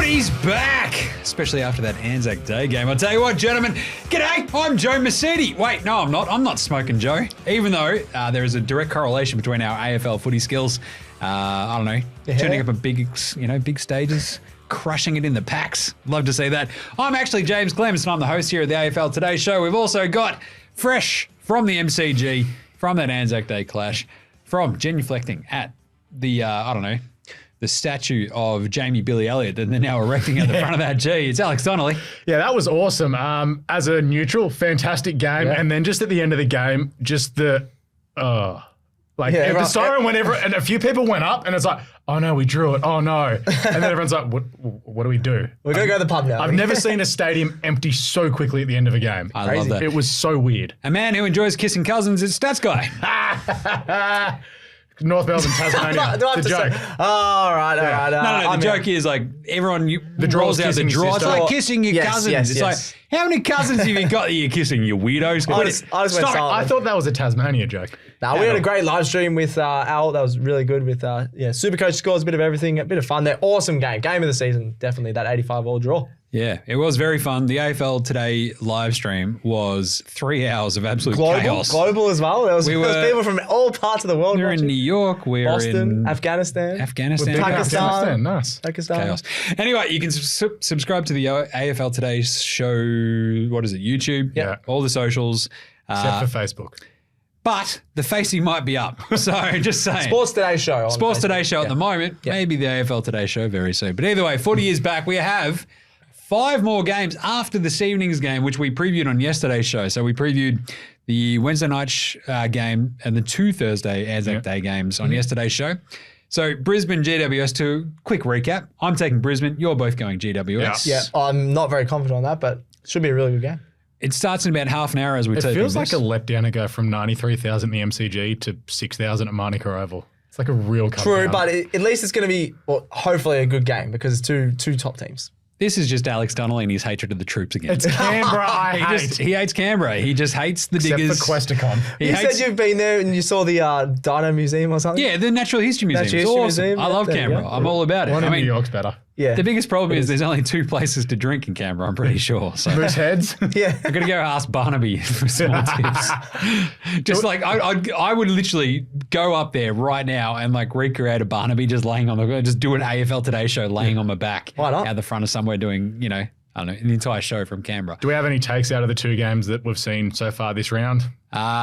Footy's back, especially after that ANZAC Day game. I'll tell you what, gentlemen. G'day, I'm Joe Mercedes. Wait, no, I'm not. I'm not smoking Joe. Even though there is a direct correlation between our AFL footy skills. I don't know, turning up at big stages, crushing it in the packs. Love to see that. I'm actually Jaymz Clements, and I'm the host here at the AFL Today Show. We've also got fresh from the MCG, from that ANZAC Day clash, from genuflecting at the, the statue of Jamie Billy Elliott that they're now erecting at the front of that G. It's Alex Donnelly. Yeah, that was awesome. As a neutral, fantastic game. Yeah. And then just at the end of the game, just the siren went over, and a few people went up, and it's like, oh no, we drew it. Oh no. And then everyone's like, what do we do? We're going to go to the pub now. I've never seen a stadium empty so quickly at the end of a game. I love that. It was so weird. A man who enjoys kissing cousins is Stats Guy. North Melbourne, Tasmania. do I have the to joke. say? Oh, all right. No. The joke is like everyone rolls out the draw. It's like kissing your cousins. It's like, how many cousins have you got that you're kissing, you weirdos? I just went silent. I thought that was a Tasmania joke. No, we had a great live stream with Al. That was really good with, SuperCoach scores, a bit of everything, a bit of fun there. Awesome game. Game of the season, definitely, that 85-all draw. Yeah, it was very fun. The AFL Today live stream was 3 hours of absolute chaos. Global as well. There was people from all parts of the world. We were in New York. We were Boston, in Afghanistan, Pakistan. Nice. Chaos. Anyway, you can subscribe to the AFL Today Show. What is it? YouTube. Yeah. All the socials. Except for Facebook. But the facing might be up. So just saying. Sports Today Show. Sports Today Show at the moment. Yeah. Maybe the AFL Today Show very soon. But either way, footy is back. We have 5 more games after this evening's game, which we previewed on yesterday's show. So we previewed the Wednesday night game and the 2 Thursday ANZAC Day games on yesterday's show. So Brisbane, GWS 2. Quick recap. I'm taking Brisbane. You're both going GWS. Yeah, I'm not very confident on that, but it should be a really good game. It starts in about half an hour as we take It feels like a letdown to go from 93,000 in the MCG to 6,000 at Manuka Oval. It's like a real comeback. True, but at least it's going to be, hopefully, a good game because it's two top teams. This is just Alex Donnelly and his hatred of the troops again. It's Canberra. He hates Canberra. He just hates the diggers. Except for Questacon. You said you've been there and you saw the Dino Museum or something? Yeah, the Natural History Museum. It's awesome. I love Canberra. I'm all about it. One in New York's better. Yeah. The biggest problem is there's only 2 places to drink in Canberra, I'm pretty sure. So Moose Heads? Yeah. I'm going to go ask Barnaby for small tips. Just like, I would literally go up there right now and like recreate a Barnaby just laying on the, just do an AFL Today Show laying on my back. Why not? Out the front of somewhere doing, I don't know, an entire show from Canberra. Do we have any takes out of the 2 games that we've seen so far this round?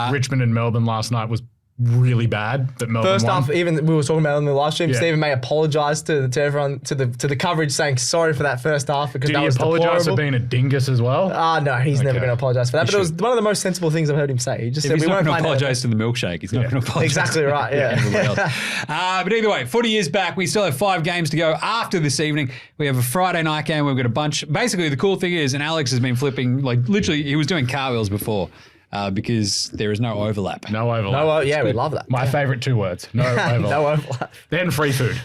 Richmond and Melbourne last night was really bad, but Melbourne First won. off, even we were talking about it on the live stream, Stephen May apologised to everyone, to the coverage, saying sorry for that first half because that was deplorable. Did he apologise for being a dingus as well? No, he's never going to apologise for that. But it was one of the most sensible things I've heard him say. He just said, he's not going to apologise to the milkshake. He's not going to apologise. Exactly right, everybody else. But either way, footy is back. We still have 5 games to go after this evening. We have a Friday night game. We've got a bunch. Basically, the cool thing is, and Alex has been flipping, like literally, he was doing cartwheels before. Because there is no overlap. No overlap. We love that. My favourite 2 words. No overlap. No overlap. Then free food.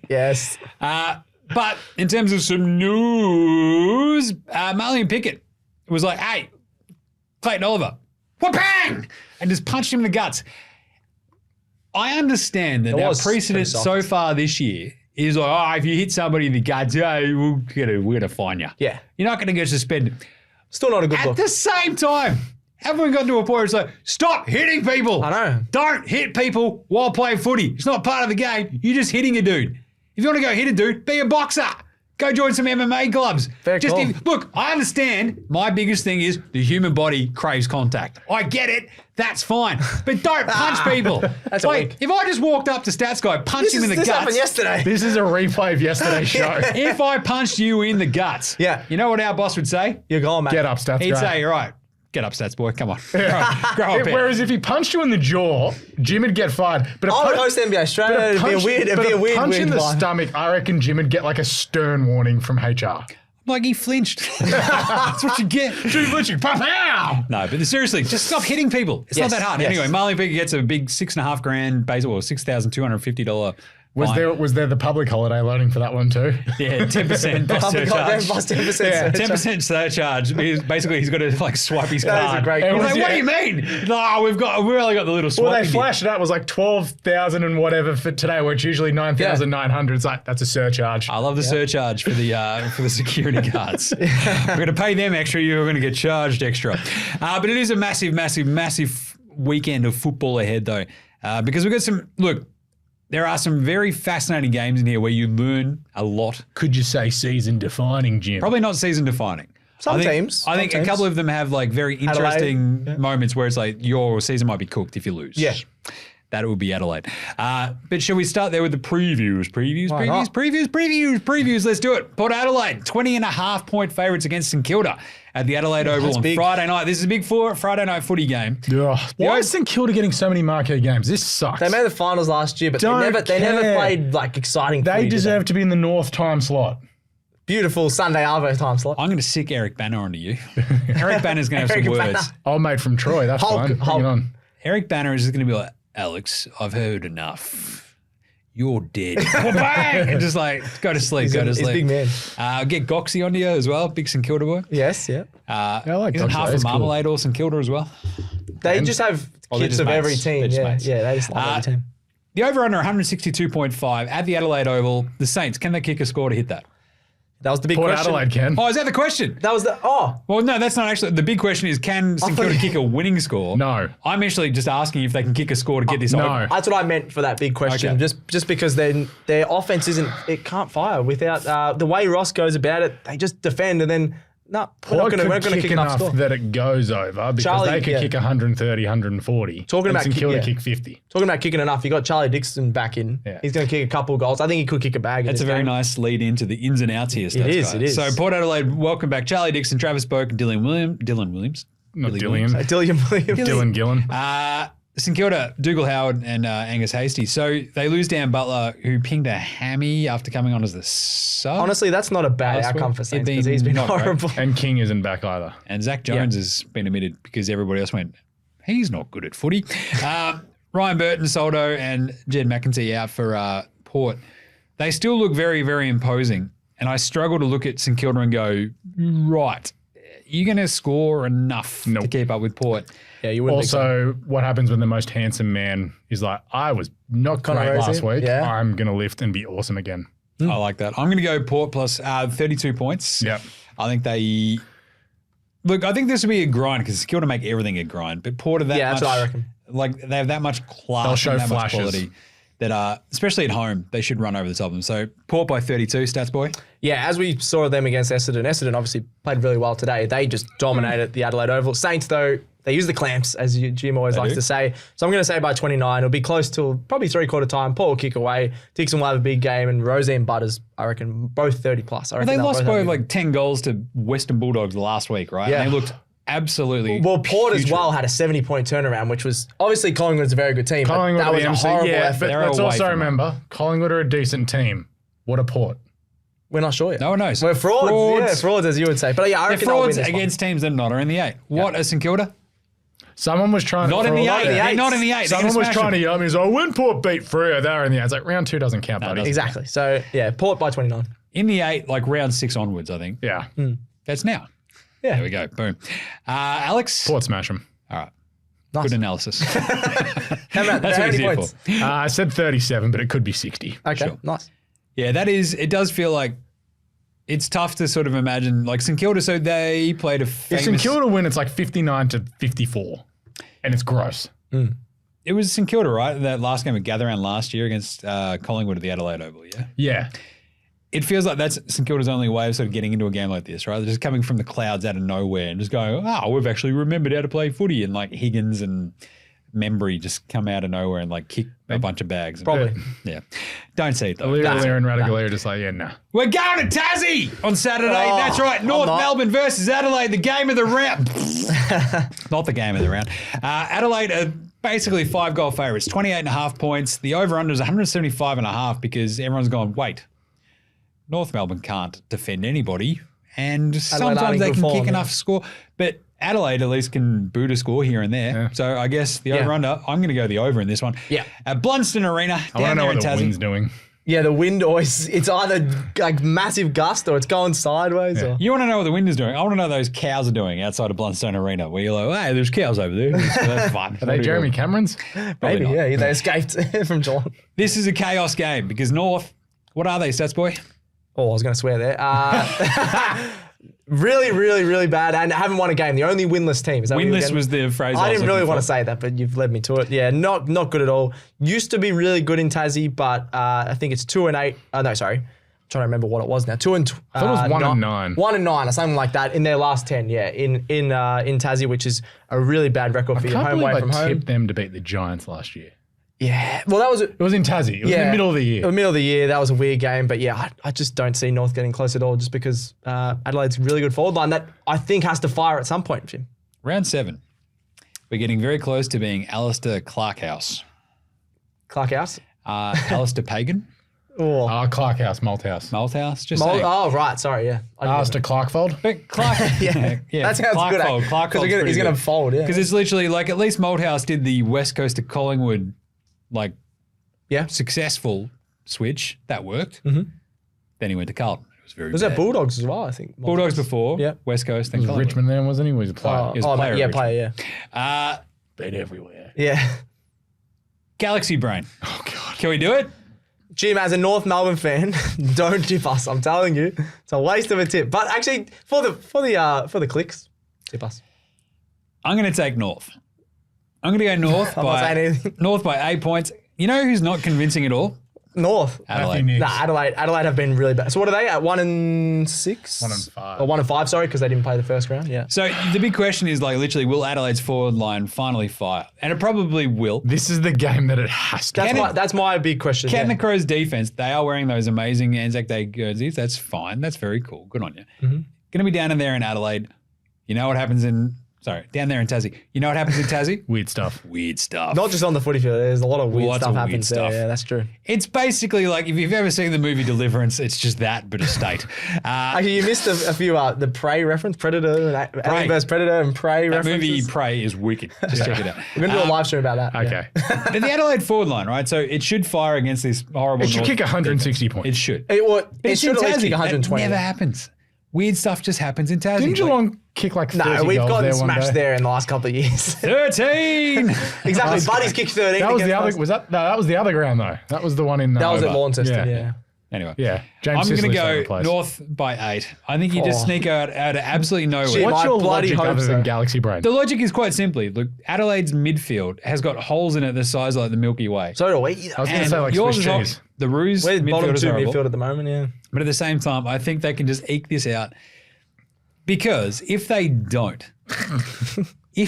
Yes. But in terms of some news, McAllion Pickett was like, hey, Clayton Oliver, wha-bang! And just punched him in the guts. I understand that our precedent so far this year is like, if you hit somebody in the guts, we're gonna fine you. Yeah. You're not going to get suspended. Still not a good look. At the same time, everyone got to a point where it's like, stop hitting people. I know. Don't hit people while playing footy. It's not part of the game. You're just hitting a dude. If you want to go hit a dude, be a boxer. Go join some MMA clubs. Very cool. Look, I understand my biggest thing is the human body craves contact. I get it. That's fine. But don't punch people. That's like, if I just walked up to Stats Guy, punched him in the guts. This happened yesterday. This is a replay of yesterday's show. If I punched you in the guts, you know what our boss would say? You're gone, mate. Get up, Stats Guy. He'd say, you're right. Get up, Stats boy. Come on. Grow up here. Whereas if he punched you in the jaw, Jim would get fired. But I would host NBA Australia. It'd be a weird punch in the line. stomach, I reckon Jim would get like a stern warning from HR. Like he flinched. That's what you get. Too flinching. Pow! No, but seriously, just stop hitting people. It's not that hard. Yes. Anyway, McAllion Pickett gets a big $6,500 $6,250 Was there the public holiday loading for that one too? Yeah, 10% plus Public holiday surcharge. plus 10%. Yeah, surcharge. 10% surcharge. Basically, he's got to like swipe his That is card. a great He's call. like, what do you mean? No, we've only got the little swipe. Well, they flashed it up. It was like 12,000 and whatever for today, where it's usually 9,900. It's like, that's a surcharge. I love the surcharge for the security guards. We're going to pay them extra. You're going to get charged extra. But it is a massive, massive, massive weekend of football ahead, though, because we've got some. Look, there are some very fascinating games in here where you learn a lot. Could you say season defining, Jim? Probably not season defining. Some teams. I think a couple of them have like very interesting moments where it's like your season might be cooked if you lose. Yeah. That would be Adelaide. But shall we start there with the previews? Previews. Let's do it. Port Adelaide, 20.5-point favourites against St Kilda at the Adelaide Oval on Friday night. This is a big Friday night footy game. Why is St Kilda getting so many marquee games? This sucks. They made the finals last year, but they never played like exciting footy. They deserve to be in the North time slot. Beautiful Sunday Arvo time slot. I'm going to sick Eric Banner onto you. Eric Banner's going to have some words. Old mate from Troy. That's fine. Bring it on. Eric Banner is just going to be like, Alex, I've heard enough. You're dead. Bang! And just like, go to sleep, He's big man. Get Goxie onto you as well, big St Kilda boy. Yes, yeah. I like isn't Goxie, half that's of cool. Marmalade or St Kilda as well? They just have kids of every team. Yeah, they just love every team. The over-under 162.5 at the Adelaide Oval. The Saints, can they kick a score to hit that? That was the big Port question. Adelaide can. Oh, is that the question? That was the Well, no, that's not actually. The big question is, can St Kilda kick a winning score? No. I'm actually just asking if they can kick a score to get this no. over. That's what I meant for that big question. Okay. Just because their offense can't fire without the way Ross goes about it. They just defend and then we're not going to kick enough score. that it goes over because Charlie, they could kick 130, 140. Talking about St Kilda kick 50. Talking about kicking enough, you got Charlie Dixon back in. Yeah. He's going to kick a couple of goals. I think he could kick a bag. That's a very nice lead into the ins and outs here. It is. So Port Adelaide, welcome back. Charlie Dixon, Travis Boak, and Dylan Williams. Not Billy Dillian. Dylan Williams. Dylan Gillen. St Kilda, Dougal Howard and Angus Hastie. So they lose Dan Butler, who pinged a hammy after coming on as the sub. Honestly, that's not a bad outcome for Saints because he's been horrible. And King isn't back either. And Zach Jones has been omitted because everybody else went, he's not good at footy. Ryan Burton, Soldo, and Jed McEntee out for Port. They still look very, very imposing. And I struggle to look at St Kilda and go, right, you're going to score enough to keep up with Port. Yeah, you wouldn't. Also, what happens when the most handsome man is like, I was not great last week. Yeah. I'm going to lift and be awesome again. I like that. I'm going to go Port plus 32 points. Yep. I think they... Look, I think this will be a grind because it's to make everything a grind. But Port are that much... that's what I reckon. Like, they have that much class They'll show and that flashes. much quality that, especially at home, they should run over the top of them. So, Port by 32, Stats Boy. Yeah, as we saw them against Essendon. Essendon obviously played really well today. They just dominated the Adelaide Oval. Saints, though, they use the clamps, as Jim always likes to say. So I'm going to say by 29. It'll be close till probably three-quarter time. Paul will kick away. Dixon will have a big game. And Rosie and Butters, I reckon, both 30+. I reckon They lost by both like 10 goals to Western Bulldogs last week, right? Yeah. And they looked absolutely Well, Port as putrid. well had a 70-point turnaround, which was obviously Collingwood's a very good team. Collingwood but that was are a the horrible MC. effort. But They're let's away also from remember, Collingwood are a decent team. What a Port. We're not sure yet. No one knows. We're frauds. Yeah, frauds, as you would say. But yeah, I They're reckon they'll win frauds this one. against teams that are not in the 8. What is St Kilda? Someone was trying Not to... in the throw- 8. They're not in the 8. Someone was trying to yell at me, so when Port beat Freo, they were in the 8. It's like round 2 doesn't count, buddy. Exactly. So yeah, Port by 29. In the 8, like round 6 onwards, I think. Yeah. That's now. Yeah. There we go. Boom. Alex? Port smash them. All right. Nice. Good analysis. How about That's how what he's many here points? for. I said 37, but it could be 60. Okay, Sure. nice. Yeah, it does feel like it's tough to sort of imagine, like St Kilda, so they played a If famous... St Kilda win, it's like 59 to 54. And it's gross. It was St Kilda, right? That last game at Gather Round last year against Collingwood at the Adelaide Oval, yeah? Yeah. It feels like that's St Kilda's only way of sort of getting into a game like this, right? They're just coming from the clouds out of nowhere and just going, we've actually remembered how to play footy. And like Higgins and Membry just come out of nowhere and like kick a bunch of bags. Probably. Yeah. Don't see it though. Lear and Radical are just like, yeah, nah. We're going to Tassie on Saturday. Oh, That's right. North not. Melbourne versus Adelaide, the game of the round. Not the game of the round. Adelaide are basically 5-goal favourites, 28.5 points. The over-under is 175.5 because everyone's gone, wait, North Melbourne can't defend anybody. And sometimes they can kick enough score. But Adelaide at least can boot a score here and there. Yeah. So I guess the over-under, I'm going to go the over in this one. Yeah. At Blunston Arena, I want to know what the wind's doing. Yeah, the wind always, it's either like massive gust or it's going sideways. Yeah. Or... You want to know what the wind is doing? I want to know what those cows are doing outside of Bluntstone Arena where you're like, hey, there's cows over there. So that's fun. Are they Jeremy Camerons? Maybe, yeah. They escaped from Geelong. This is a chaos game because North, what are they, Stats Boy? Oh, I was going to swear there. Really, really, really bad and haven't won a game. The only winless team. Is that winless was the phrase I didn't really want to say that, but you've led me to it. Yeah, not good at all. Used to be really good in Tassie, but I think it's 2-8. No, sorry. I'm trying to remember what it was now. 2 and I thought it was 1-9. 1-9 or something like that in their last 10, yeah, in Tassie, which is a really bad record for your home away from home. I tipped them to beat the Giants last year. Yeah, well, it was in Tassie. It was in the middle of the year. The middle of the year. That was a weird game, but yeah, I just don't see North getting close at all. Just because Adelaide's a really good forward line that I think has to fire at some point, Jim. Round 7, we're getting very close to being Alistair Clarkhouse. Clarkhouse? Alistair Pagan. Oh, Clarkhouse, Malthouse. Malthouse, just saying. Oh, right, sorry, yeah. Alistair Clarkfold. But Clark, yeah, that sounds good. Because he's going to fold, yeah. Because it's literally like at least Malthouse did the West Coast to Collingwood successful switch. That worked. Mm-hmm. Then he went to Carlton. It was very bad. That Bulldogs as well, I think. Bulldogs before, West Coast, then Collingwood. Richmond then, wasn't he? He was a player. He was a player. Player, yeah. Been everywhere. Yeah. Galaxy Brain. Oh, God. Can we do it? Jim, as a North Melbourne fan, don't tip us. I'm telling you, it's a waste of a tip. But actually, for the clicks, tip us. I'm going to take North. I'm going to go North by 8 points. You know who's not convincing at all? North. Adelaide. Adelaide have been really bad. So what are they at? 1-6? 1-5. Or 1-5, sorry, because they didn't play the first round. Yeah. So the big question is literally, will Adelaide's forward line finally fire? And it probably will. This is the game that it has to. That's my big question. Can the Crows defense, they are wearing those amazing Anzac Day jerseys. That's fine. That's very cool. Good on you. Mm-hmm. Going to be down in there in Adelaide. You know what happens down there in Tassie. You know what happens in Tassie? Weird stuff. Not just on the footy field. There's a lot of weird stuff happens there. Yeah, that's true. It's basically like if you've ever seen the movie Deliverance, it's just that, but a state. Actually, you missed a few, the Prey reference, Predator, Alien vs. Predator and Prey references. That movie Prey is wicked. Just check it out. We're going to do a live stream about that. Okay. Yeah. But the Adelaide forward line, right? So it should fire against this horrible It should kick 160 points. It should. It should at least kick 120. That never happens. Weird stuff just happens in Tassie. Didn't Geelong kick like 30 goals there? No, we've gotten there smashed there in the last couple of years. 13! Exactly. Buddy's kicked 13. That was the other. That was the other ground though. That was the one in. That was at Launceston. Yeah. Anyway, Jaymz I'm going to go North by 8. I think you just sneak out of absolutely nowhere. Shit, What's your bloody logic other than so. Galaxy Brain? The logic is quite simply, look, Adelaide's midfield has got holes in it the size of like the Milky Way. So do we. I was going to say like yours Swiss is cheese. The Roos We're midfield bottom is 2 horrible. midfield at the moment, yeah. But at the same time, I think they can just eke this out. Because if they don't, Yeah,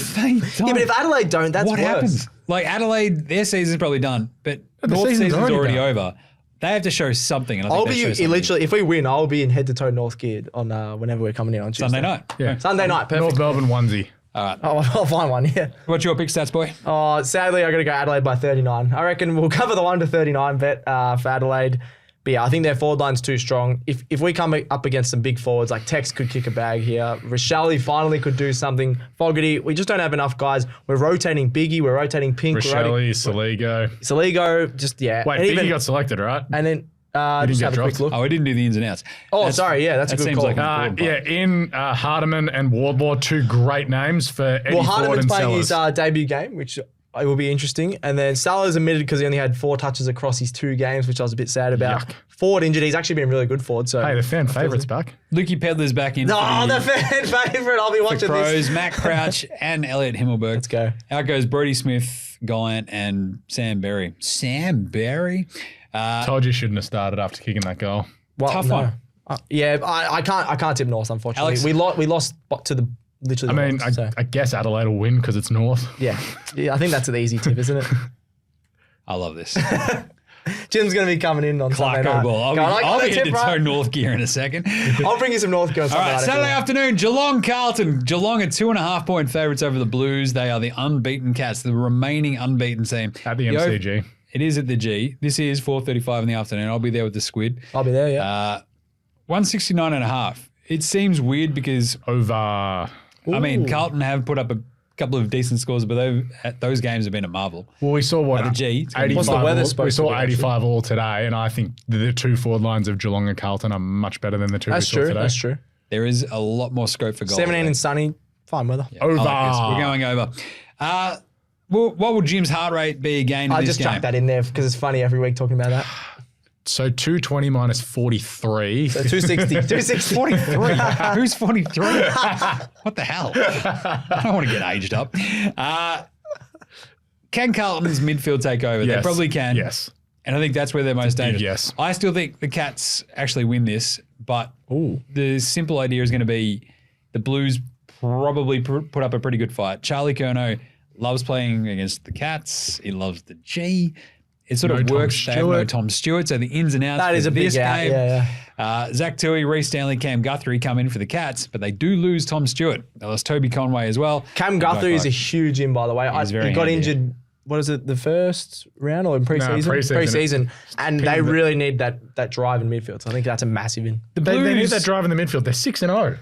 but if Adelaide don't, that's what worse. happens? Like Adelaide, their season's probably done, but The North's season's season's already done. over. They have to show something. And I I'll think they show be something. literally, if we win, I'll be in head-to-toe North geared on whenever we're coming in on Tuesday. Sunday night. Yeah. Sunday night, perfect. North Melbourne onesie. All right. Oh, I'll find one, yeah. What's your pick, Stats Boy? Oh, sadly, I got to go Adelaide by 39. I reckon we'll cover the 1-39 bet for Adelaide. But yeah, I think their forward line's too strong. If we come up against some big forwards, like Tex could kick a bag here. Rochelle finally could do something. Fogarty, we just don't have enough guys. We're rotating Biggie, we're rotating Pink. Rochelle, Saligo. Saligo, just, yeah. Wait, and Biggie got selected, right? And then get just have a quick dropped? look. Oh, we didn't do the ins and outs. Oh, sorry, yeah, that's a that good seems call. like an important part. In Hardiman and Wardlaw, 2 great names for Eddie Ford Hardiman's and playing Sellers. his debut game, which will be interesting. And then Sellers admitted because he only had 4 touches across his 2 games, which I was a bit sad about. Yuck. Ford injured. He's actually been really good Ford. So Hey, the fan favourite's back. Lukey Pedler's back in. No, the fan favourite. I'll be watching Crows, this. Matt Crouch and Elliot Himmelberg. Let's go. Out goes Brody Smith, Gallant, and Sam Berry. Sam Berry? Told you shouldn't have started after kicking that goal. Well, Tough no. one. Yeah, I can't tip North, unfortunately. Alex? We lost to the literally. I mean, North, so. I guess Adelaide will win because it's North. Yeah, I think that's an easy tip, isn't it? I love this. Jim's going to be coming in on Sunday night. Clarko ball. I'll be tip, headed to toe North gear in a second. I'll bring you some North girls. All right, Saturday afternoon, Geelong Carlton. Geelong are 2.5 point favourites over the Blues. They are the unbeaten Cats, the remaining unbeaten team. At the MCG. It is at the G. This is 4:35 in the afternoon. I'll be there with the Squid. I'll be there, yeah. 169.5. It seems weird because Over. I mean, Carlton have put up a couple of decent scores, but those games have been a marvel. Well, we saw the G. 85 What's the weather all, supposed we to saw be, 85 all today, and I think the two forward lines of Geelong and Carlton are much better than the two we saw today. That's true. There is a lot more scope for goal. 17 and sunny, fine weather. Yeah, We're going over. What will Jim's heart rate be again in I this just game? chucked that in there because it's funny every week talking about that. So 220 minus 43. So 260. 260. 43. Who's 43? What the hell? I don't want to get aged up. Can Carlton's midfield take over? Yes. They probably can. Yes. And I think that's where they're most dangerous. Yes. I still think the Cats actually win this, but the simple idea is going to be the Blues probably put up a pretty good fight. Charlie Curnow loves playing against the Cats. He loves the G. It sort of works. They have no Tom Stewart, so the ins and outs. That is a big game. Yeah. Zach Tui, Reece Stanley, Cam Guthrie come in for the Cats, but they do lose Tom Stewart. They lost Toby Conway as well. Cam Guthrie is a huge in, by the way. He got injured, what is it, the first round or in pre-season? Pre-season. And they really need that drive in midfield. So I think that's a massive in. They need that drive in the midfield. They're 6-0.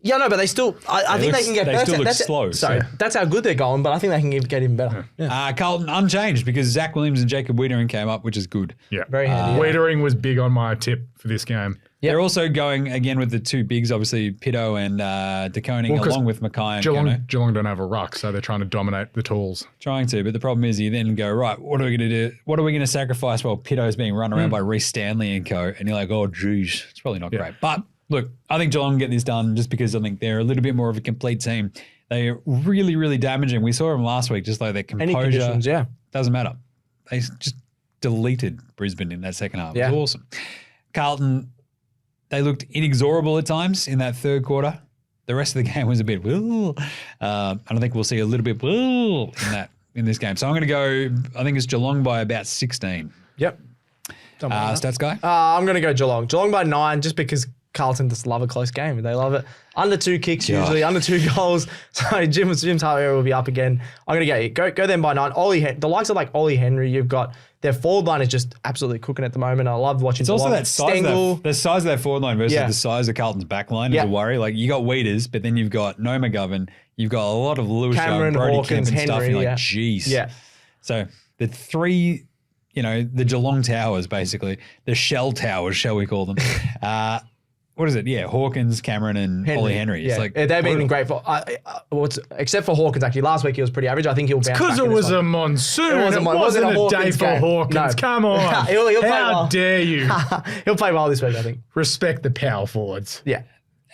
Yeah, no, but they still. I think they can get better. They still look slow. Sorry, that's how good they're going. But I think they can get even better. Yeah. Carlton unchanged because Zach Williams and Jacob Wiedering came up, which is good. Yeah, very handy. Wiedering was big on my tip for this game. Yep. They're also going again with the two bigs, obviously Pitto and De Koning, along with McAllion. Geelong don't have a ruck, so they're trying to dominate the tools. Trying to, but the problem is you then go, right, what are we going to do? What are we going to sacrifice while Pitto's being run around by Reece Stanley and co? And you're like, oh, geez, it's probably not great. But look, I think Geelong can get this done just because I think they're a little bit more of a complete team. They're really, really damaging. We saw them last week, just like their composure. Doesn't matter. They just deleted Brisbane in that second half. It was awesome. Carlton, they looked inexorable at times in that third quarter. The rest of the game was a bit, I don't think we'll see a little bit in this game. So I'm going to go, I think it's Geelong by about 16. Yep. Stats guy? I'm going to go Geelong. Geelong by 9 just because Carlton just love a close game. They love it. Under 2 kicks usually, under 2 goals. So Jim's heart rate will be up again. I'm going to go them by 9. The likes of like Ollie Henry, you've got their forward line is just absolutely cooking at the moment. I love watching. It's Geelong. also that size, the size of that forward line versus the size of Carlton's back line is a worry. Like you got Weeders, but then you've got No McGovern. You've got a lot of Lewis Cameron, Young, Brody Hawkins, Kemp and stuff. Henry, You're like, geez. Yeah. So the three, the Geelong towers, basically, the shell towers, shall we call them? What is it? Yeah, Hawkins, Cameron, and Ollie Henry. It's like they've been great for. Except for Hawkins, actually, last week he was pretty average. I think he'll bounce back. Because it was a monsoon. It wasn't a day for Hawkins. No. Come on. he'll play How dare you? He'll play well this week, I think. Respect the power forwards. Yeah.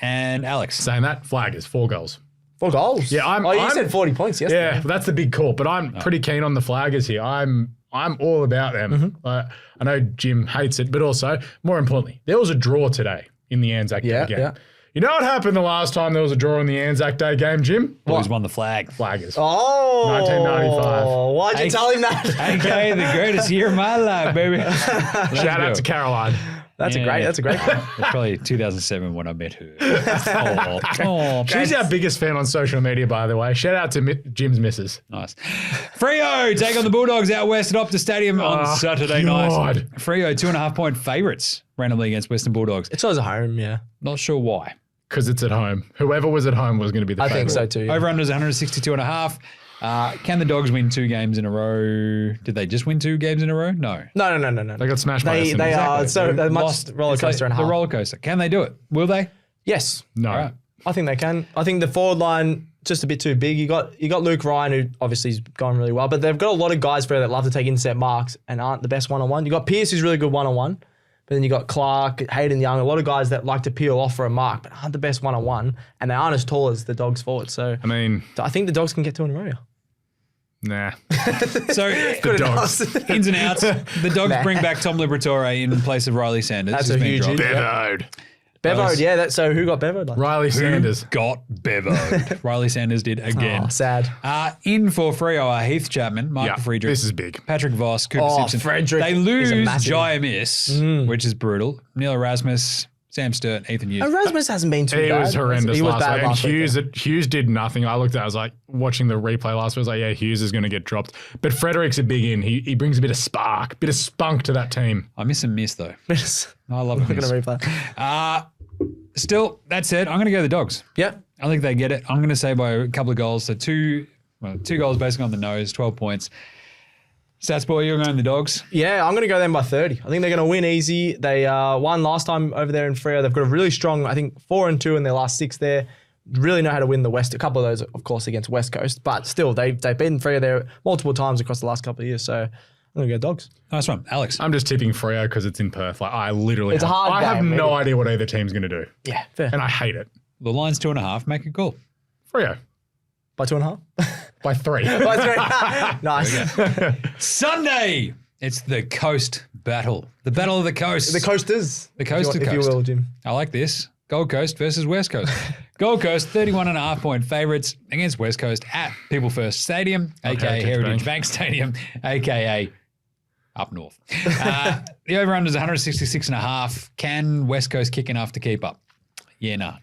And Alex. Saying that, Flaggers, 4 goals. 4 goals? Yeah, you said 40 points yesterday. Yeah, that's the big call. But I'm pretty keen on the Flaggers here. I'm all about them. I know Jim hates it, but also, more importantly, there was a draw today in the ANZAC Day game. Yeah. You know what happened the last time there was a draw in the ANZAC Day game, Jim? Boys won the flag. Flaggers. Oh. 1995. Why'd you tell him that? Okay, the greatest year of my life, baby. Shout out to Caroline. That's a great one. It's probably 2007 when I met her. She's our biggest fan on social media, by the way. Shout out to Jim's missus. Nice. Freo take on the Bulldogs out west at Optus Stadium on Saturday night. Freo 2.5-point favourites randomly against Western Bulldogs. It's always at home, yeah. Not sure why. Because it's at home. Whoever was at home was going to be the favourite. I think so too. Yeah. Over-under is 162.5. Can the Dogs win 2 games in a row? Did they just win 2 games in a row? No. No. They got smashed by Essendon. They are so they're much roller coaster and a half. The roller coaster. Can they do it? Will they? Yes. No. All right. I think they can. I think the forward line just a bit too big. You got Luke Ryan, who obviously is going really well, but they've got a lot of guys for that love to take intercept marks and aren't the best one-on-one. You got Pearce, who's really good one-on-one, but then you got Clark, Hayden Young, a lot of guys that like to peel off for a mark, but aren't the best one-on-one, and they aren't as tall as the Dogs forward. So I think the Dogs can get 2 in a row. Nah. So the Dogs. Ins and outs. The Dogs bring back Tom Liberatore in place of Riley Sanders. That's a huge Bevoed. Bevoed, yeah. So who got Bevoed? Riley Sanders. Got Bevoed. Riley Sanders did again. Oh, sad. In for Freo are Heath Chapman, Michael Friedrich. This is big. Patrick Voss, Cooper Simpson. Frederick they lose Jaymz, which is brutal. Neil Erasmus, Sam Sturt, Ethan Hughes. Erasmus hasn't been too bad. He was horrendous last week. And week. Hughes did nothing. I looked at it, I was like, watching the replay last week, I was like, yeah, Hughes is going to get dropped. But Frederick's a big in. He brings a bit of spark, bit of spunk to that team. I miss him though. I love him. We're going to replay. Still, that said, I'm going to go the Dogs. Yep. I think they get it. I'm going to say by a couple of goals. So two goals basically on the nose, 12 points. Stats boy, you're going the Dogs. Yeah, I'm going to go them by 30. I think they're going to win easy. They won last time over there in Freo. They've got a really strong, I think, 4-2 in their last 6 there. Really know how to win the West. A couple of those, of course, against West Coast. But still, they've beaten Freo there multiple times across the last couple of years. So I'm going to go Dogs. Nice one. Alex. I'm just tipping Freo because it's in Perth. Like I literally, It's a hard I have game, no really. idea what either team's going to do, Yeah, fair. and I hate it. The line's 2.5. Make a call. Freo By 2.5? by 3. By 3. Nice. Sunday. It's the Coast Battle. The Battle of the Coast. The Coasters. The Coast to if you Coast. will, Jim. I like this. Gold Coast versus West Coast. Gold Coast, 31.5 point favourites against West Coast at People First Stadium, a.k.a. Heritage Bank Stadium, a.k.a. up north. The over-under is 166.5. Can West Coast kick enough to keep up? Yeah, nah.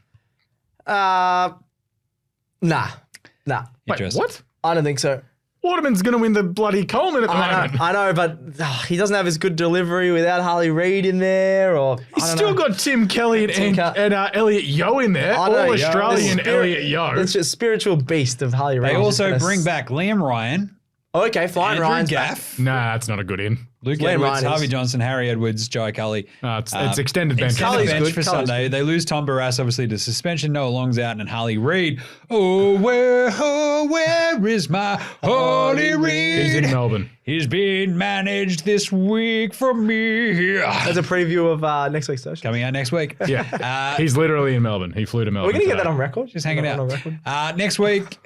Nah. Wait, Interesting. what? I don't think so. Waterman's going to win the bloody Coleman at the moment. I know, but he doesn't have as good delivery without Harley Reid in there. Or He's still got Tim Kelly and Elliot Yeo in there. I know, All Yeo. Australian The spirit- Elliot Yeo. It's just spiritual beast of Harley Reid. They He's also just bring gonna back Liam Ryan, Oh, okay, fine. Andrew Ryan's Gaff, Nah, that's not a good in. Luke Liam Edwards, Ryan is- Harvey Johnson, Harry Edwards, Joey Cully. It's extended bench. Extended Cully's bench good. for Cully's Sunday. They lose Tom Barras, obviously, to suspension. Noah Long's out and Harley Reid. Oh, where is my Harley Reid? He's in Melbourne. He's being managed this week from me. There's a preview of next week's social. Coming out next week. Yeah. He's literally in Melbourne. He flew to Melbourne. We're going to get today. that on record. Just hanging On out. record. Next week,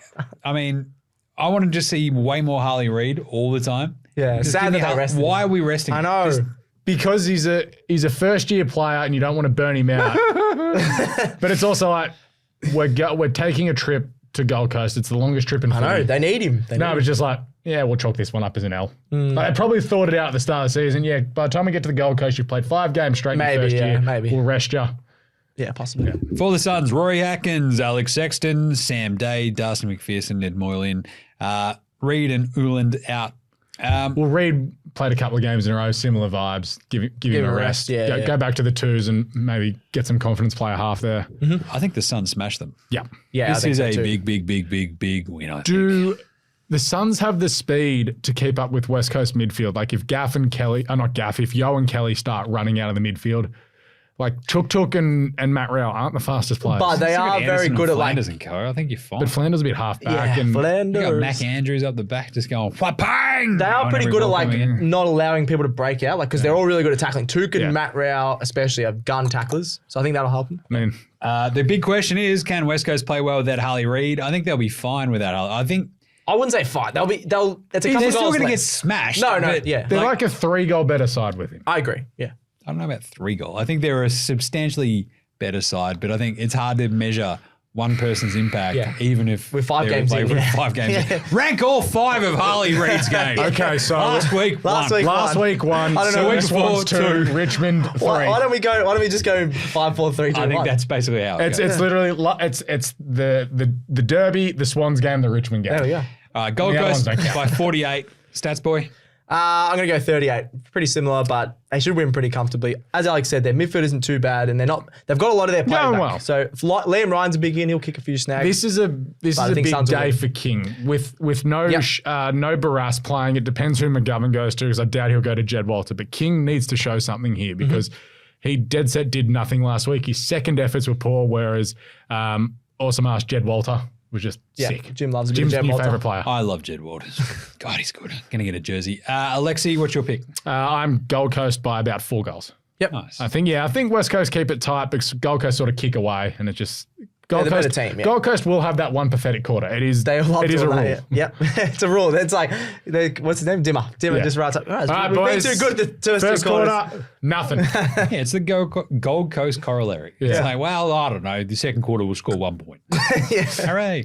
I mean, I want to just see way more Harley Reid all the time. Yeah, Just sad give me that they rested why him. are we resting I him? know. Just- Because he's a first year player and you don't want to burn him out. But it's also like we're taking a trip to Gold Coast. It's the longest trip in I know. footy. They need him. No, but it's just like, yeah, we'll chalk this one up as an L. Like, they probably thought it out at the start of the season. Yeah, by the time we get to the Gold Coast, you've played 5 games straight in Maybe, the first yeah, year. maybe. We'll rest you. Yeah, possibly. For the Suns, Rory Atkins, Alex Sexton, Sam Day, Darcy McPherson, Ned Moylan, Reid and Uland out. Well, Reid played a couple of games in a row, similar vibes. Give him a rest. yeah, Go back to the twos and maybe get some confidence, play a half there. I think the Suns smashed them. Yeah. Yeah, This I think is so a too. big win, I think. Do the Suns have the speed to keep up with West Coast midfield? Like if if Yeo and Kelly start running out of the midfield, like Tuk and Matt Rowell aren't the fastest players. But they Still got are very Anderson good and at like. Flanders and co. I think you're fine. But Flanders a bit half back. Yeah, and You got Flanders. Mac Andrews up the back just going, bang! They are pretty good at like not allowing people to break out, like because they're all really good at tackling. Tuk and Yeah. Matt Rowell especially are gun tacklers, so I think that'll help them. I mean, The big question is, can West Coast play well without Harley Reid? I think they'll be fine without Harley. I think I wouldn't say fight. It's a couple they're of still goals going to less. get smashed. No, but yeah. they're like a 3-goal better side with him. I agree. Yeah. I don't know about 3-goal. I think they're a substantially better side, but I think it's hard to measure one person's impact, Yeah. even if With 5 they're games playing in, with yeah. 5 games. Yeah. In. Rank all 5 of Harley Reid's games. Okay, so Last week, Last one. week- last week 1, I don't know, so week this one's 4, 2, Richmond 3. Why don't we just go 5-4-3-2-1? I think that's basically how it It's goes. it's literally it's the Derby, the Swans game, the Richmond game. There we go. Gold The other Coast ones don't count. by 48. Stats boy. I'm going to go 38. Pretty similar, but they should win pretty comfortably. As Alex said, their midfield isn't too bad, and they've got a lot of their players Going back. well. So if Liam Ryan's a big in, he'll kick a few snags. This is a I think big Suns will day win. for King with no Yep. no Barras playing. It depends who McGovern goes to, because I doubt he'll go to Jed Walter. But King needs to show something here because he dead set did nothing last week. His second efforts were poor, whereas awesome ass Jed Walter was just sick. Jim loves a bit Jim's of Jed new Walter. favorite player. I love Jed Waters. God, he's good. Going to get a jersey. Alexi, what's your pick? I'm Gold Coast by about 4 goals. Yep. Nice. I think West Coast keep it tight because Gold Coast sort of kick away, and it just Gold the Coast. better team, yeah. Gold Coast will have that one pathetic quarter. It is. They love it is a doing rule. that, yeah. Yep. It's a rule. It's like, what's his name? Dimmer Yeah. just writes up. All right, We've boys. been too good at the First two quarters. quarter, nothing. Yeah, it's the Gold Coast corollary. It's Yeah. like, well, I don't know. The second quarter will score 1 point. Yeah. Hooray.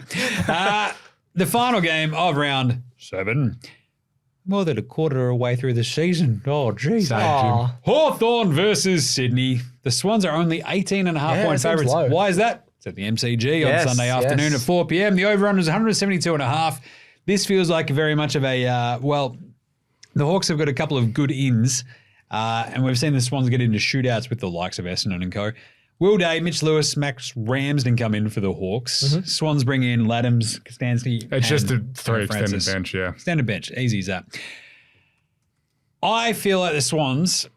The final game of round 7. More than a quarter away through the season. Oh, geez. Aw. Hawthorn versus Sydney. The Swans are only 18.5 Yeah, point it seems favourites. low. Why is that? It's at the MCG Yes, on Sunday afternoon yes. at 4 p.m. The over-under is 172.5. This feels like very much of a, the Hawks have got a couple of good ins, and we've seen the Swans get into shootouts with the likes of Essendon and co. Will Day, Mitch Lewis, Max Ramsden come in for the Hawks. Swans bring in Laddams, Costanzi. It's just a 3 extended bench, yeah. Extended bench, easy as that. I feel like the Swans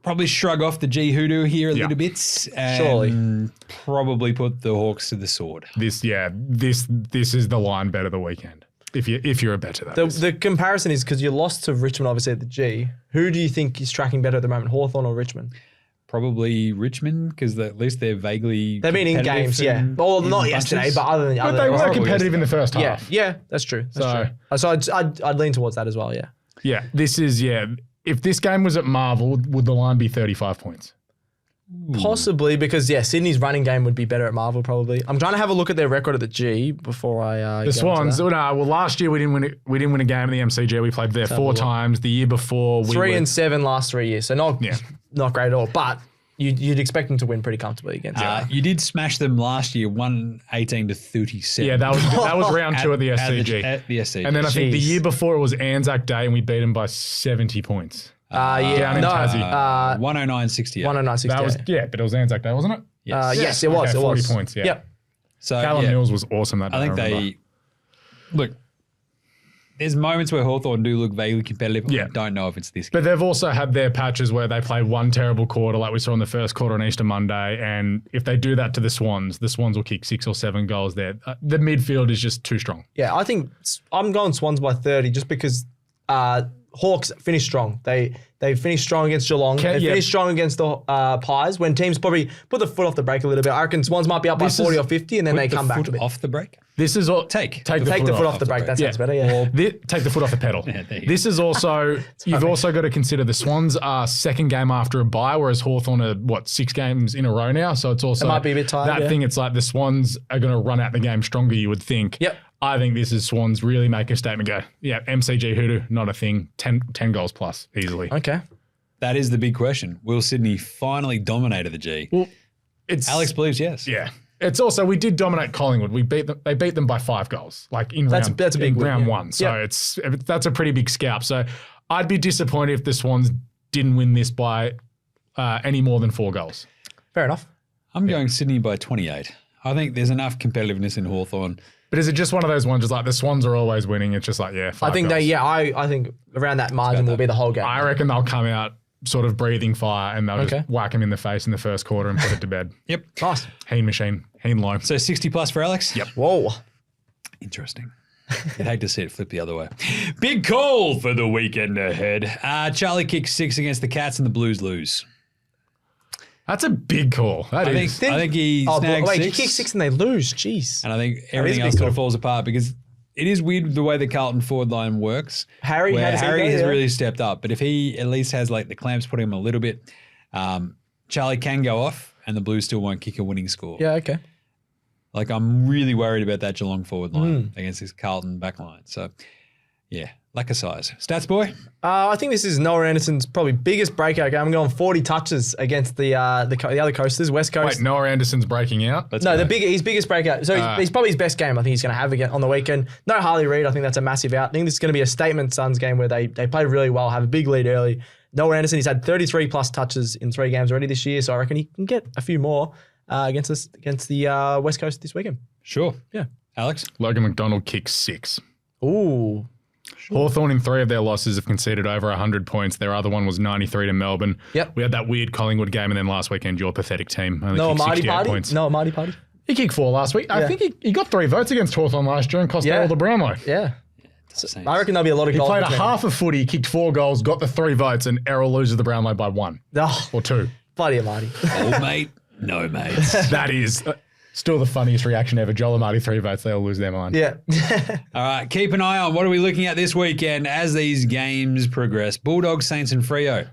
probably shrug off the G hoodoo here a little bit and probably put the Hawks to the sword. This is the line bet of the weekend. If you're a better, the comparison is because you lost to Richmond, obviously, at the G. Who do you think is tracking better at the moment, Hawthorn or Richmond? Probably Richmond, because at least they're vaguely They've been in games, Well, not yesterday, but other than... But they were competitive in the first half. Yeah, that's true. So I'd lean towards that as well, yeah. Yeah, if this game was at Marvel, would the line be 35 points? Possibly, because Sydney's running game would be better at Marvel probably. I'm trying to have a look at their record at the G before I the Swans. Last year we didn't win a game at the MCG. We played there 4 times. The year before 3-7 last 3 years. So not great at all. But you'd expect them to win pretty comfortably against them. You did smash them last year, 118-37. Yeah, that was round 2 at the SCG. At the SCG. And then I think the year before it was Anzac Day and we beat them by 70 points. Down in Tassie. 109-68. 109-68. That was, but it was Anzac Day, wasn't it? Yes, it was. Okay, it 40 was. points, yeah. Yep. So Callum Mills was awesome that day. I think look, there's moments where Hawthorn do look vaguely competitive. I don't know if it's this game. But they've also had their patches where they play one terrible quarter like we saw in the first quarter on Easter Monday. And if they do that to the Swans will kick 6 or 7 goals there. The midfield is just too strong. Yeah, I think I'm going Swans by 30 just because Hawks finished strong. They finished strong against Geelong. They finished strong against the Pies when teams probably put the foot off the brake a little bit. I reckon Swans might be up by 40 or 50 and then they come back a bit. Off the brake? This is all take the foot off the brake. That sounds better. Yeah. Take the foot off the pedal. This is also you've also got to consider the Swans are second game after a bye, whereas Hawthorn are 6 games in a row now. So it's also it might be a bit tired. That thing. It's like the Swans are going to run out the game stronger. You would think. Yep. I think this is Swans really make a statement. Go, MCG hoodoo, not a thing. 10 goals plus easily. Okay. That is the big question. Will Sydney finally dominate the G? Well, Alex believes yes. Yeah. It's also we did dominate Collingwood. We beat them. They beat them by 5 goals, like in that's a big win, round 1. So that's a pretty big scalp. So I'd be disappointed if the Swans didn't win this by any more than 4 goals. Fair enough. I'm going Sydney by 28. I think there's enough competitiveness in Hawthorn. But is it just one of those ones, just like the Swans are always winning? It's just like, 5 I think goals. I think around that margin will be the whole game. I reckon they'll come out sort of breathing fire and they'll just whack him in the face in the first quarter and put it to bed. Yep. Nice. Heen machine. Heen low. So 60 plus for Alex? Yep. Whoa. Interesting. You'd hate to see it flip the other way. Big call for the weekend ahead. Charlie kicks 6 against the Cats and the Blues lose. That's a big call. I think he snags 6. He kicks 6 and they lose. Jeez. And I think everything else sort of falls apart because it is weird the way the Carlton forward line works. Harry has really stepped up. But if he at least has like the clamps put him a little bit, Charlie can go off and the Blues still won't kick a winning score. Yeah, okay. Like I'm really worried about that Geelong forward line against this Carlton back line. So yeah, lack of size. Stats boy? I think this is Noah Anderson's probably biggest breakout game. I'm going 40 touches against the other coasters, West Coast. Wait, Noah Anderson's breaking out? His biggest breakout. So he's probably his best game I think he's going to have again on the weekend. No Harley Reid. I think that's a massive out. I think this is going to be a statement Suns game where they play really well, have a big lead early. Noah Anderson, he's had 33 plus touches in 3 games already this year, so I reckon he can get a few more against the West Coast this weekend. Sure. Yeah. Alex? Logan McDonald kicks 6. Ooh. Sure. Hawthorn in 3 of their losses have conceded over 100 points. Their other one was 93 to Melbourne. Yep. We had that weird Collingwood game, and then last weekend, your pathetic team only Noah kicked Marty 68 party? points. Noah Marty party? He kicked 4 last week. I think he got 3 votes against Hawthorn last year and cost Errol the Brownlow. Yeah. I reckn there'll be a lot of goals. He played a half of footy, kicked 4 goals, got the 3 votes, and Errol loses the Brownlow by 1 or 2. Bloody Marty. Old mate, no mate. That is still the funniest reaction ever. Joel and Marty 3 votes, they all lose their mind. Yeah. All right, keep an eye on what are we looking at this weekend as these games progress. Bulldogs, Saints and Freo.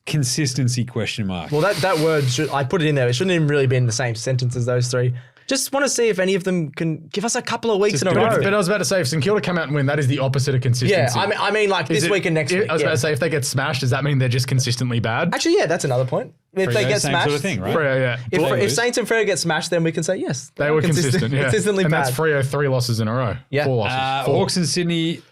Consistency question mark. Well, that word, I put it in there. It shouldn't even really be in the same sentence as those 3. Just want to see if any of them can give us a couple of weeks in a row. But I was about to say, if St Kilda come out and win, that is the opposite of consistency. Yeah, I mean like this week and next week. I was about to say, if they get smashed, does that mean they're just consistently bad? Actually, yeah, that's another point. If they get smashed, sort of thing, right? Freo, if Saints and Freo get smashed, then we can say yes. They were consistent, consistently and bad. That's Freo 3 losses in a row. Yeah. 4 losses. 4. Hawks and Sydney,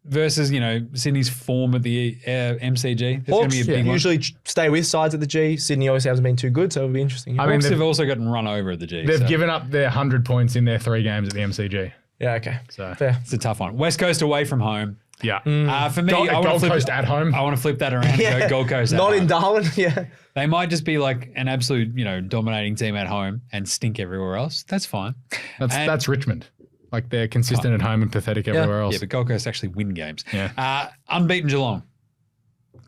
versus, Sydney's form at the MCG. That's going to be a big one. Usually stay with sides at the G. Sydney obviously hasn't been too good, so it'll be interesting. Hawks have also gotten run over at the G. They've given up their 100 points in their 3 games at the MCG. Yeah, okay. So fair. It's a tough one. West Coast away from home. Yeah. For me, Gold Coast at home. I want to flip that around and go Gold Coast at Not home. in Darwin, yeah. They might just be like an absolute, dominating team at home and stink everywhere else. That's fine. That's Richmond. Like they're consistent at home and pathetic everywhere else. Yeah, but Gold Coast actually win games. Yeah. Unbeaten Geelong.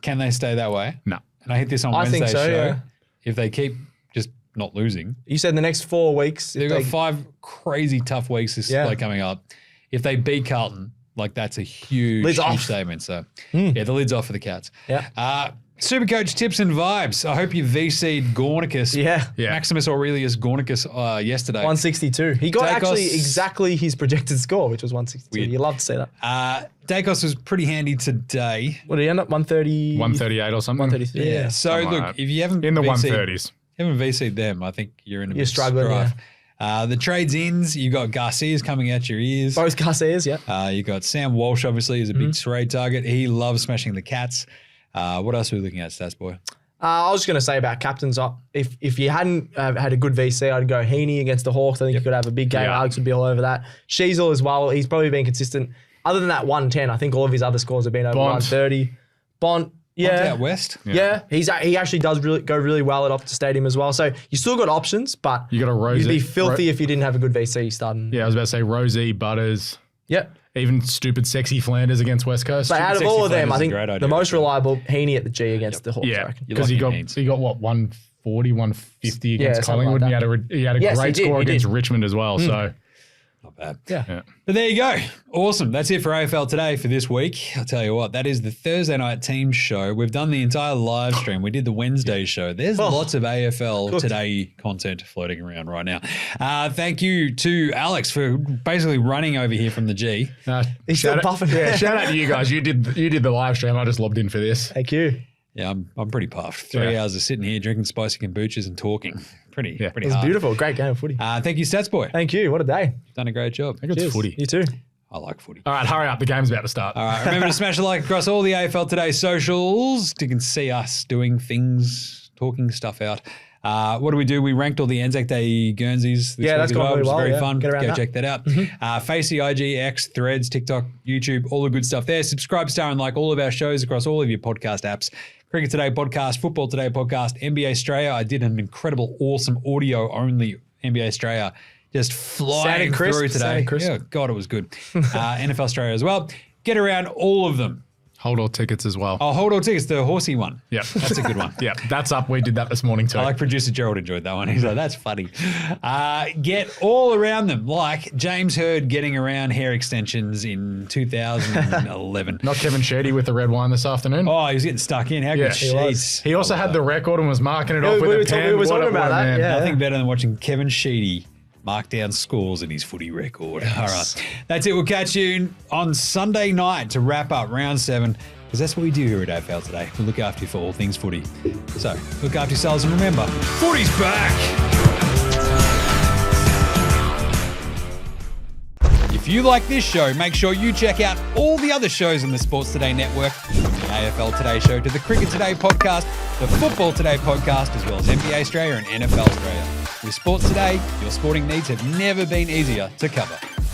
Can they stay that way? No. And I hit this on Wednesday's think so, show. yeah. If they keep just not losing. You said the next 4 weeks. They've got 5 crazy tough weeks this play coming up. If they beat Carlton, that's a huge statement. So, the lid's off for the Cats. Yeah. SuperCoach tips and vibes. I hope you VC'd Gornicus. Yeah. Maximus Aurelius Gornicus yesterday. 162. He got Dacos, actually exactly his projected score, which was 162. Weird. You love to see that. Dacos was pretty handy today. What did he end up? 130? 138 or something. 133. Yeah. So, look, if you haven't in the VC'd, 130s. haven't VC'd them, I think you're in a bit struggling, strife. The trades ins, you got Garcia's coming out your ears. Both Garcias, yeah. You got Sam Walsh, obviously, is a big trade target. He loves smashing the Cats. What else are we looking at, Stats Boy? I was just going to say about captains. If you hadn't had a good VC, I'd go Heaney against the Hawks. I think you could have a big game. Yeah. Alex would be all over that. Sheasel as well. He's probably been consistent. Other than that 110, I think all of his other scores have been over 130. Bont, yeah. Out west? Yeah. He actually does go really well at Optus Stadium as well. So you still got options, but You got a Rosie. you'd be filthy if you didn't have a good VC starting. Yeah, I was about to say Rosie, Butters. Yep. Even stupid sexy Flanders against West Coast. But out of all of them, I think Flanders is a great idea. the most reliable, Heaney at the G against the Hawks, I Yeah, reckon. because he got what 140, 150 against something Collingwood. like And he had a Yes, great he did, score he against did. Richmond as well. So Not bad. Yeah. But there you go. Awesome. That's it for AFL Today for this week. I'll tell you what, that is the Thursday night team show. We've done the entire live stream. We did the Wednesday show. There's lots of AFL Today content floating around right now. Thank you to Alex for basically running over here from the G. He's still puffing. Yeah, shout out to you guys. You did the live stream. I just lobbed in for this. Thank you. Yeah, I'm pretty puffed. 3 hours of sitting here drinking spicy kombuchas and talking. Pretty It was hard. beautiful. Great game of footy. Thank you, Stats Boy. Thank you. What a day. Done a great job. I think it's Cheers. footy. You too. I like footy. All right, hurry up. The game's about to start. All right, remember to smash a like across all the AFL Today socials. You can see us doing things, talking stuff out. What do? We ranked all the ANZAC Day Guernseys this week that's as gone well, really which is well, very yeah. fun. Get around Go that. check that out. Facey, IG, X, Threads, TikTok, YouTube, all the good stuff there. Subscribe, star, and like all of our shows across all of your podcast apps. Cricket Today podcast, Football Today podcast, NBA Australia. I did an incredible, awesome audio-only NBA Australia just flying crisp, through today. sounded crisp. Yeah, God, it was good. NFL Australia as well. Get around all of them. Hold all tickets as well. Oh, hold on tickets, the horsey one. Yep. That's a good one. Yeah, that's up. We did that this morning too. I like producer Gerald enjoyed that one. He's like, that's funny. Get all around them, like James Heard getting around hair extensions in 2011. Not Kevin Sheedy with the red wine this afternoon. Oh, he was getting stuck in. How Yeah, good he sheets. He also had the record and was marking it off we with were a pen. we were talking about that. man. Yeah. Nothing better than watching Kevin Sheedy mark down scores in his footy record. All right. That's it. We'll catch you on Sunday night to wrap up round 7, because that's what we do here at AFL Today. We look after you for all things footy. So look after yourselves and remember, footy's back. If you like this show, make sure you check out all the other shows on the Sports Today network, from the AFL Today Show to the Cricket Today podcast, the Football Today podcast, as well as NBA Australia and NFL Australia. With Sports Today, your sporting needs have never been easier to cover.